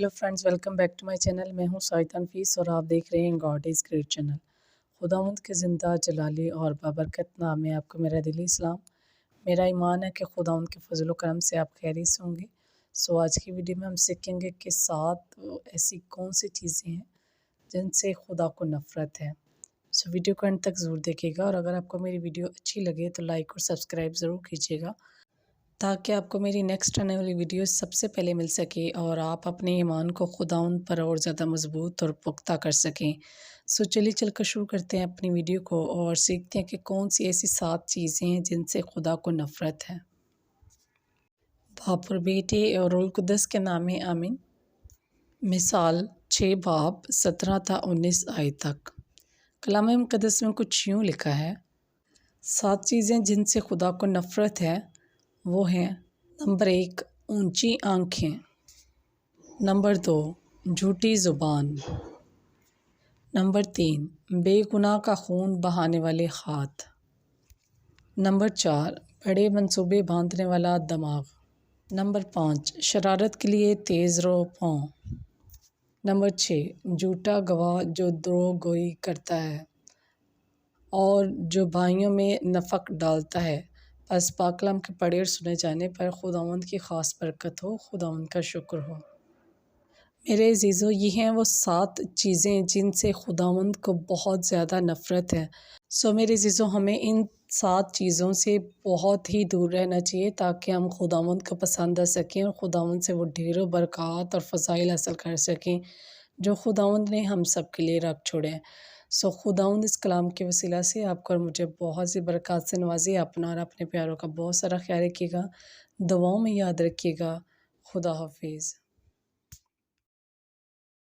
Hello friends, welcome back to my channel. मैं हूं Said तनफीस और आप देख रहे हैं गॉड इज़ ग्रेट चैनल। खुदावंद के ज़िंदा जलाली और बाबरकत नाम में आपको मेरा दिली इस्लाम। मेरा ईमान है कि खुदावंद के फजल व करम से आप खैरियत से होंगे। सो आज की वीडियो में हम सीखेंगे कि 7 ऐसी कौन सी चीज़ें हैं जिनसे खुदा को नफ़रत है। सो वीडियो को एंड तक ज़रूर देखिएगा और अगर आपको मेरी वीडियो अच्छी लगे तो लाइक और सब्सक्राइब ज़रूर कीजिएगा ताकि आपको मेरी नेक्स्ट आने वाली वीडियो सबसे पहले मिल सके और आप अपने ईमान को खुदावंद पर और ज़्यादा मजबूत और पुख्ता कर सकें। सो चलिए चलकर शुरू करते हैं अपनी वीडियो को और सीखते हैं कि कौन सी ऐसी 7 चीज़ें हैं जिनसे खुदा को नफ़रत है। बाप और बेटे और रूह कुद्दस के नाम है, आमीन। मिसाल 6 बाब 17 था 19 आयत तक। कलाम मुक़द्दस में कुछ यूँ लिखा है, 7 चीज़ें जिनसे खुदा को नफ़रत है वो हैं, नंबर 1 ऊंची आँखें, नंबर 2 झूठी ज़ुबान, नंबर 3 बेगुनाह का खून बहाने वाले हाथ, नंबर 4 बड़े मंसूबे बांधने वाला दिमाग, नंबर 5 शरारत के लिए तेज़ रो पाँव, नंबर 6 झूठा गवाह जो द्रोह गोई करता है और जो भाइयों में नफक डालता है। बस पाक कलाम के पढ़े और सुने जाने पर खुदावंद की ख़ास बरकत हो, खुदावंद का शुक्र हो। मेरे अज़ीज़ों, ये हैं वो 7 चीज़ें जिनसे खुदावंद को बहुत ज़्यादा नफ़रत है। सो मेरे अज़ीज़ों, हमें इन 7 चीज़ों से बहुत ही दूर रहना चाहिए ताकि हम खुदावंद को पसंद आ सकें और खुदावंद से वो ढेरों बरक़ात और फ़ज़ाइल हासिल कर सकें जो खुदावंद ने हम सब के लिए रख छोड़े हैं। सो खुदावंद इस कलाम के वसीला से आपको और मुझे बहुत सी बरक़ात से नवाज़े। अपना और अपने प्यारों का बहुत सारा ख्याल रखिएगा, दुआओं में याद रखिएगा। खुदा हाफिज़।